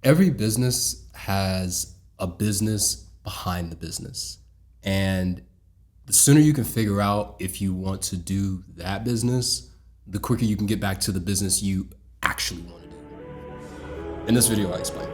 Every business has a business behind the business. And the sooner you can figure out if you want to do that business, the quicker you can get back to the business you actually want to do. In this video, I explain.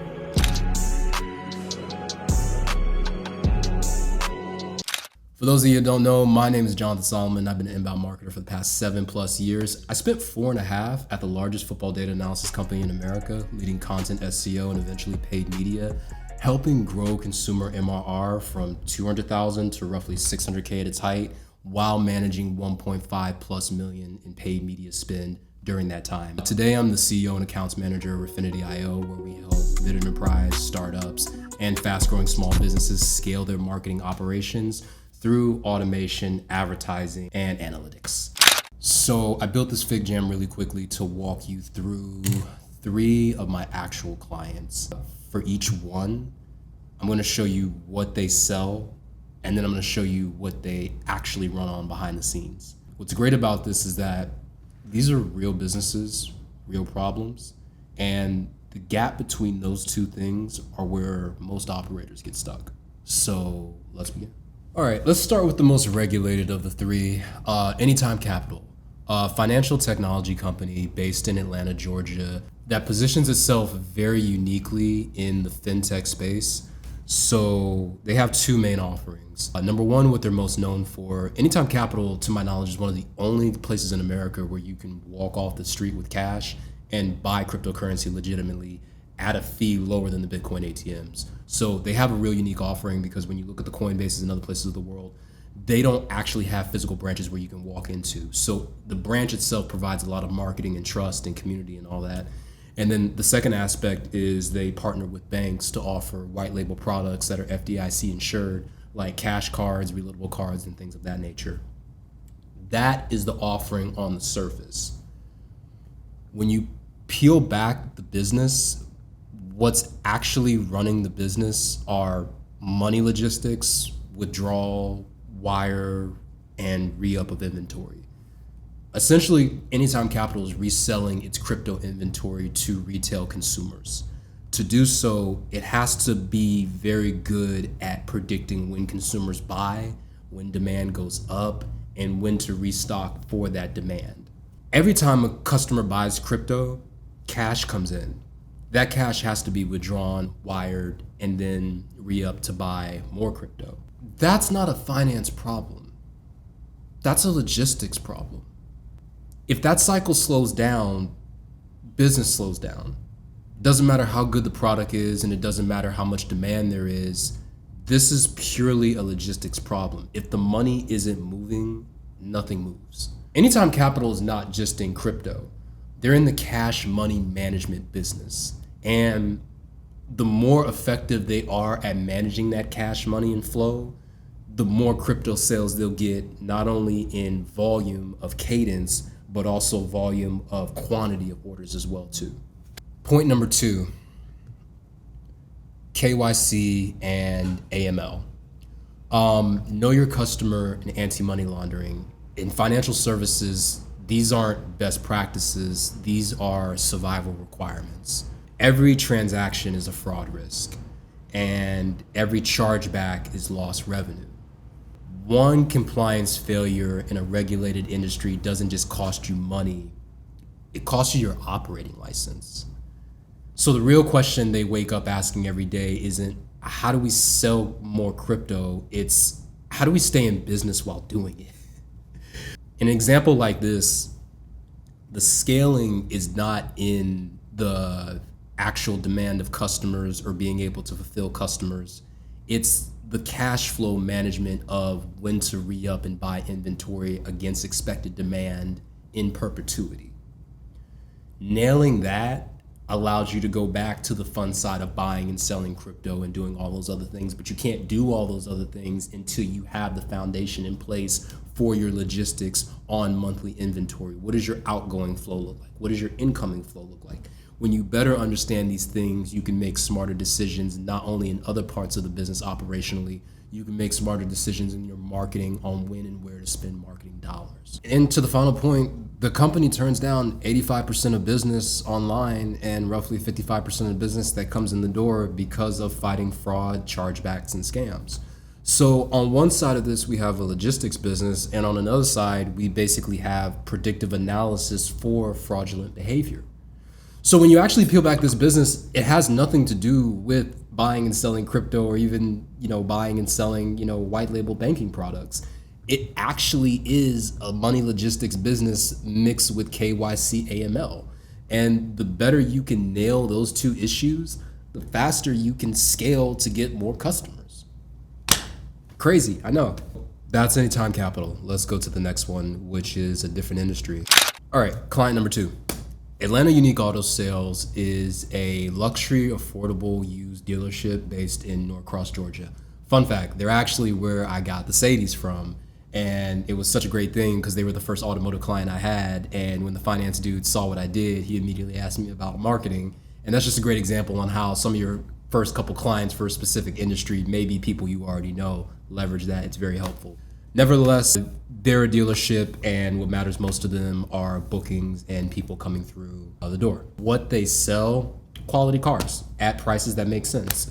For those of you who don't know, my name is Jonathan Solomon. I've been an inbound marketer for the past 7+ years. I spent 4.5 at the largest football data analysis company in America, leading content, SEO, and eventually paid media, helping grow consumer MRR from 200,000 to roughly 600K at its height, while managing 1.5+ million in paid media spend during that time. Today, I'm the CEO and accounts manager of Refinity.io, where we help mid-enterprise, startups, and fast-growing small businesses scale their marketing operations through automation, advertising, and analytics. So I built this fig jam really quickly to walk you through 3 of my actual clients. For each one, I'm gonna show you what they sell, and then I'm gonna show you what they actually run on behind the scenes. What's great about this is that these are real businesses, real problems, and the gap between those 2 things are where most operators get stuck. So let's begin. All right, let's start with the most regulated of the 3, Anytime Capital, a financial technology company based in Atlanta, Georgia, that positions itself very uniquely in the fintech space. So they have 2 main offerings. Number one, what they're most known for, Anytime Capital, to my knowledge, is one of the only places in America where you can walk off the street with cash and buy cryptocurrency legitimately at a fee lower than the Bitcoin ATMs. So they have a real unique offering, because when you look at the Coinbases and other places of the world, they don't actually have physical branches where you can walk into. So the branch itself provides a lot of marketing and trust and community and all that. And then the second aspect is they partner with banks to offer white label products that are FDIC insured, like cash cards, reloadable cards, and things of that nature. That is the offering on the surface. When you peel back the business, what's actually running the business are money logistics, withdrawal, wire, and re-up of inventory. Essentially, Anytime Capital is reselling its crypto inventory to retail consumers. To do so, it has to be very good at predicting when consumers buy, when demand goes up, and when to restock for that demand. Every time a customer buys crypto, cash comes in. That cash has to be withdrawn, wired, and then re-up to buy more crypto. That's not a finance problem. That's a logistics problem. If that cycle slows down, business slows down. It doesn't matter how good the product is, and it doesn't matter how much demand there is. This is purely a logistics problem. If the money isn't moving, nothing moves. Anytime Capital is not just in crypto. They're in the cash money management business. And the more effective they are at managing that cash money and flow, the more crypto sales they'll get, not only in volume of cadence, but also volume of quantity of orders as well too. Point number 2, KYC and AML. Know your customer and anti-money laundering. In financial services, these aren't best practices, these are survival requirements. Every transaction is a fraud risk, and every chargeback is lost revenue. One compliance failure in a regulated industry doesn't just cost you money, it costs you your operating license. So the real question they wake up asking every day isn't how do we sell more crypto, it's how do we stay in business while doing it? An example like this, the scaling is not in the actual demand of customers or being able to fulfill customers. It's the cash flow management of when to re-up and buy inventory against expected demand in perpetuity. Nailing that allows you to go back to the fun side of buying and selling crypto and doing all those other things, but you can't do all those other things until you have the foundation in place for your logistics on monthly inventory. What does your outgoing flow look like? What does your incoming flow look like? When you better understand these things, you can make smarter decisions, not only in other parts of the business operationally, you can make smarter decisions in your marketing on when and where to spend marketing dollars. And to the final point, the company turns down 85% of business online and roughly 55% of business that comes in the door because of fighting fraud, chargebacks, and scams. So on one side of this, we have a logistics business, and on another side, we basically have predictive analysis for fraudulent behavior. So when you actually peel back this business, it has nothing to do with buying and selling crypto or even, buying and selling, white label banking products. It actually is a money logistics business mixed with KYC AML. And the better you can nail those two issues, the faster you can scale to get more customers. Crazy, I know. That's Anytime Capital. Let's go to the next one, which is a different industry. All right, client number 2. Atlanta Unique Auto Sales is a luxury, affordable used dealership based in Norcross, Georgia. Fun fact, they're actually where I got the Sadies from. And it was such a great thing because they were the first automotive client I had. And when the finance dude saw what I did, he immediately asked me about marketing. And that's just a great example on how some of your first couple clients for a specific industry, maybe people you already know, leverage that. It's very helpful. Nevertheless, they're a dealership, and what matters most to them are bookings and people coming through the door. What they sell, quality cars at prices that make sense.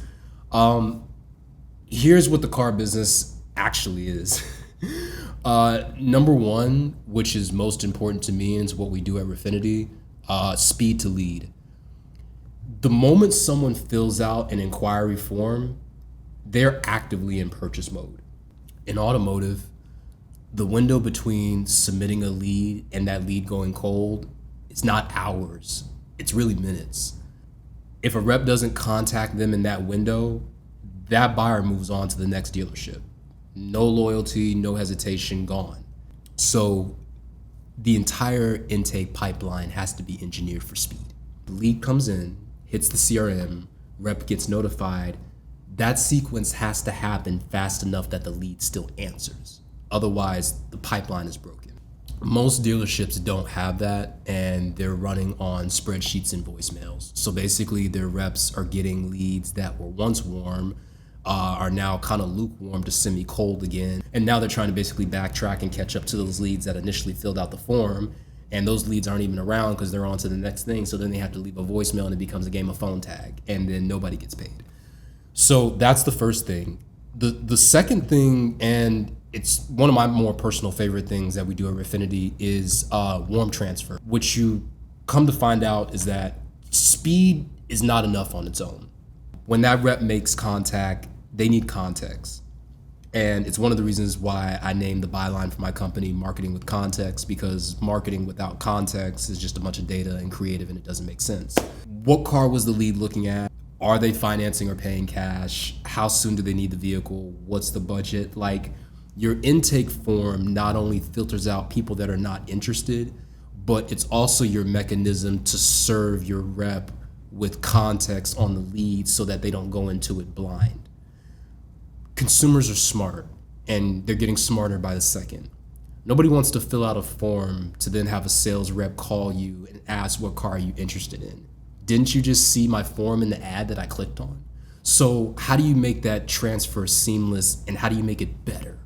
Here's what the car business actually is. Number one, which is most important to me and it's what we do at Refinity, speed to lead. The moment someone fills out an inquiry form, they're actively in purchase mode. In automotive, the window between submitting a lead and that lead going cold is not hours, it's really minutes. If a rep doesn't contact them in that window, that buyer moves on to the next dealership. No loyalty, no hesitation, gone. So the entire intake pipeline has to be engineered for speed. The lead comes in, hits the CRM, rep gets notified. That sequence has to happen fast enough that the lead still answers. Otherwise, the pipeline is broken. Most dealerships don't have that, and they're running on spreadsheets and voicemails. So basically, their reps are getting leads that were once warm, are now kind of lukewarm to semi-cold again. And now they're trying to basically backtrack and catch up to those leads that initially filled out the form. And those leads aren't even around because they're on to the next thing. So then they have to leave a voicemail and it becomes a game of phone tag. And then nobody gets paid. So that's the first thing. The second thing, and it's one of my more personal favorite things that we do at Refinity, is warm transfer. What you come to find out is that speed is not enough on its own. When that rep makes contact, they need context. And it's one of the reasons why I named the byline for my company Marketing with Context, because marketing without context is just a bunch of data and creative and it doesn't make sense. What car was the lead looking at? Are they financing or paying cash? How soon do they need the vehicle? What's the budget? Like, your intake form not only filters out people that are not interested, but it's also your mechanism to serve your rep with context on the lead so that they don't go into it blind. Consumers are smart, and they're getting smarter by the second. Nobody wants to fill out a form to then have a sales rep call you and ask what car are you interested in. Didn't you just see my form in the ad that I clicked on? So how do you make that transfer seamless, and how do you make it better?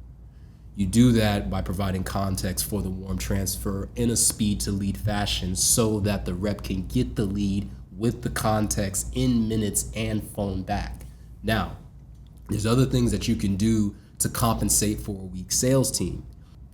You do that by providing context for the warm transfer in a speed to lead fashion so that the rep can get the lead with the context in minutes and phone back. Now, there's other things that you can do to compensate for a weak sales team.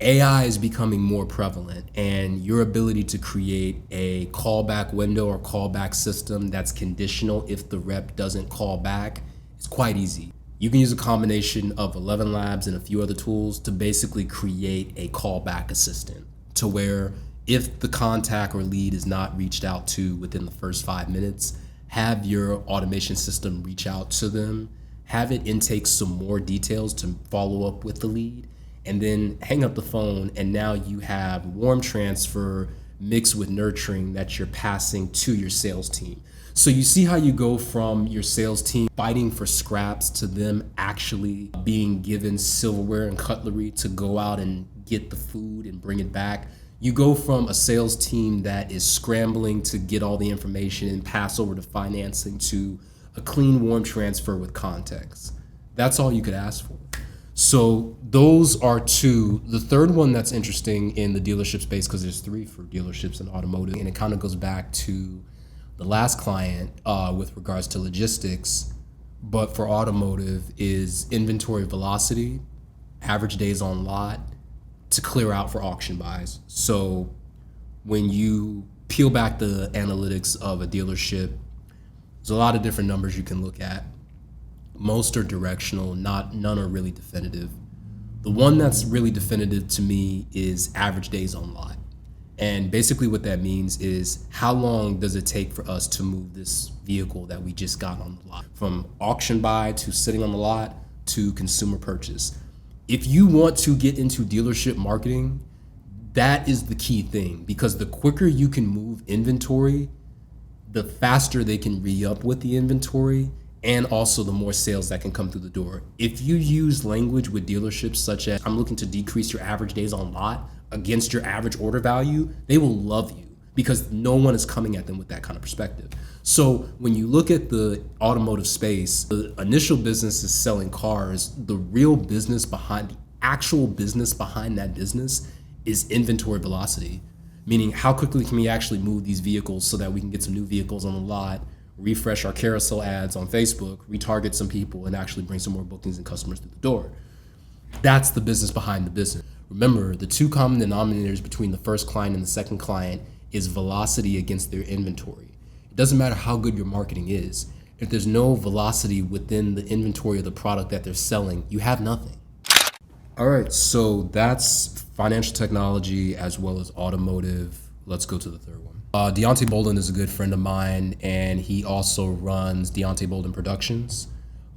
AI is becoming more prevalent, and your ability to create a callback window or callback system that's conditional if the rep doesn't call back is quite easy. You can use a combination of 11 Labs and a few other tools to basically create a callback assistant to where if the contact or lead is not reached out to within the first 5 minutes, have your automation system reach out to them, have it intake some more details to follow up with the lead, and then hang up the phone, and now you have warm transfer mixed with nurturing that you're passing to your sales team. So you see how you go from your sales team fighting for scraps to them actually being given silverware and cutlery to go out and get the food and bring it back. You go from a sales team that is scrambling to get all the information and pass over to financing to a clean, warm transfer with context. That's all you could ask for. So those are two. The third one that's interesting in the dealership space, because there's three for dealerships and automotive, and it kind of goes back to the last client with regards to logistics, but for automotive is inventory velocity, average days on lot to clear out for auction buys. So when you peel back the analytics of a dealership, there's a lot of different numbers you can look at. Most are directional, none are really definitive. The one that's really definitive to me is average days on lot. And basically what that means is how long does it take for us to move this vehicle that we just got on the lot, from auction buy to sitting on the lot to consumer purchase. If you want to get into dealership marketing, that is the key thing, because the quicker you can move inventory, the faster they can re-up with the inventory, and also the more sales that can come through the door. If you use language with dealerships such as, I'm looking to decrease your average days on lot against your average order value, they will love you because no one is coming at them with that kind of perspective. So when you look at the automotive space, the initial business is selling cars. The real business behind, the actual business behind that business is inventory velocity, meaning how quickly can we actually move these vehicles so that we can get some new vehicles on the lot, refresh our carousel ads on Facebook, retarget some people, and actually bring some more bookings and customers through the door. That's the business behind the business. Remember, the two common denominators between the first client and the second client is velocity against their inventory. It doesn't matter how good your marketing is. If there's no velocity within the inventory of the product that they're selling, you have nothing. All right, so that's financial technology as well as automotive. Let's go to the third one. Deonte Bolden is a good friend of mine, and he also runs Deonte Bolden Productions,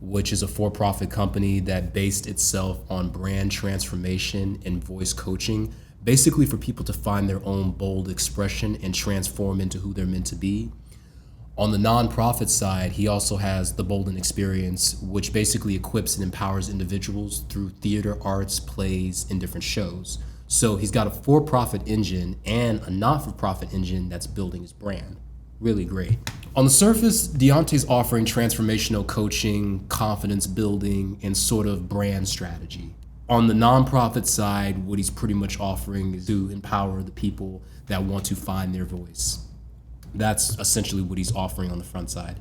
which is a for-profit company that based itself on brand transformation and voice coaching, basically for people to find their own bold expression and transform into who they're meant to be. On the nonprofit side, he also has the Bolden Experience, which basically equips and empowers individuals through theater, arts, plays, and different shows. So he's got a for-profit engine and a not-for-profit engine that's building his brand. Really great. On the surface, Deonte's offering transformational coaching, confidence building, and sort of brand strategy. On the nonprofit side, what he's pretty much offering is to empower the people that want to find their voice. That's essentially what he's offering on the front side.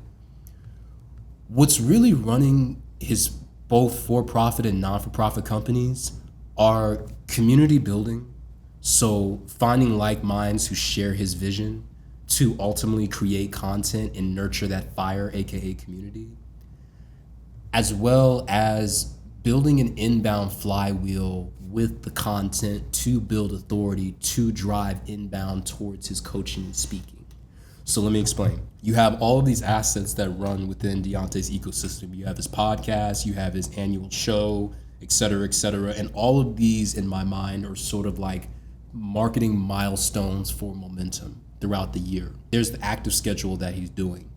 What's really running his both for-profit and non-for-profit companies are community building, so finding like minds who share his vision to ultimately create content and nurture that fire, aka community, as well as building an inbound flywheel with the content to build authority to drive inbound towards his coaching and speaking. So let me explain. You have all of these assets that run within Deonte's ecosystem. You have his podcast, you have his annual show, et cetera, and all of these in my mind are sort of like marketing milestones for momentum throughout the year. There's the active schedule that he's doing.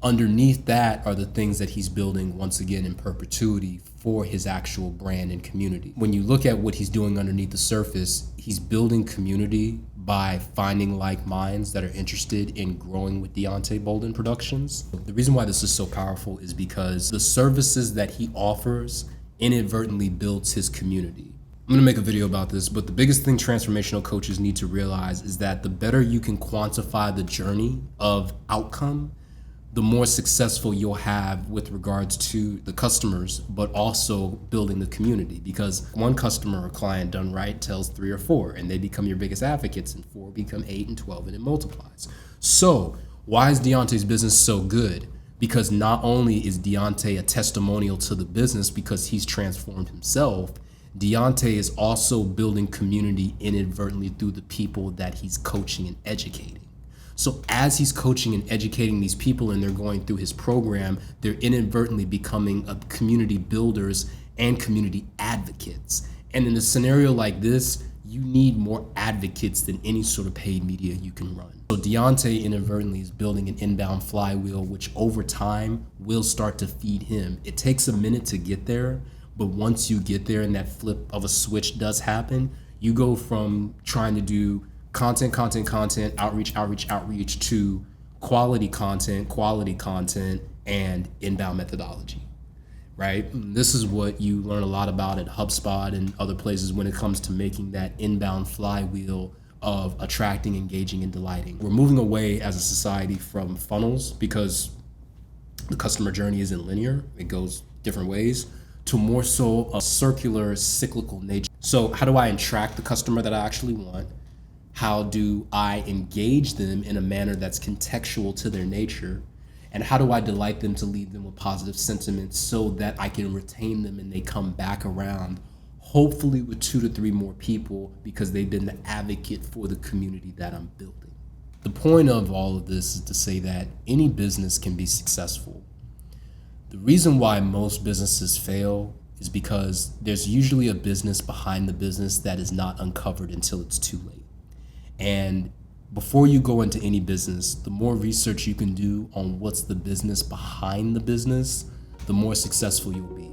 Underneath that are the things that he's building once again in perpetuity for his actual brand and community. When you look at what he's doing underneath the surface, he's building community by finding like minds that are interested in growing with Deonte Bolden Productions. The reason why this is so powerful is because the services that he offers inadvertently builds his community. I'm gonna make a video about this, but the biggest thing transformational coaches need to realize is that the better you can quantify the journey of outcome, the more successful you'll have with regards to the customers, but also building the community. Because one customer or client done right tells 3 or 4, and they become your biggest advocates, and 4 become 8 and 12, and it multiplies. So why is Deonte's business so good? Because not only is Deonte a testimonial to the business because he's transformed himself, Deonte is also building community inadvertently through the people that he's coaching and educating. So as he's coaching and educating these people and they're going through his program, they're inadvertently becoming a community builders and community advocates. And in a scenario like this, you need more advocates than any sort of paid media you can run. So Deonte inadvertently is building an inbound flywheel, which over time will start to feed him. It takes a minute to get there, but once you get there and that flip of a switch does happen, you go from trying to do content, outreach to quality content, and inbound methodology. right? This is what you learn a lot about at HubSpot and other places when it comes to making that inbound flywheel of attracting, engaging, and delighting. We're moving away as a society from funnels because the customer journey isn't linear. It goes different ways to more so a circular, cyclical nature. So how do I attract the customer that I actually want? How do I engage them in a manner that's contextual to their nature? And how do I delight them to leave them with positive sentiments so that I can retain them and they come back around, hopefully with 2 to 3 more people because they've been the advocate for the community that I'm building. The point of all of this is to say that any business can be successful. The reason why most businesses fail is because there's usually a business behind the business that is not uncovered until it's too late. And before you go into any business, the more research you can do on what's the business behind the business, the more successful you'll be.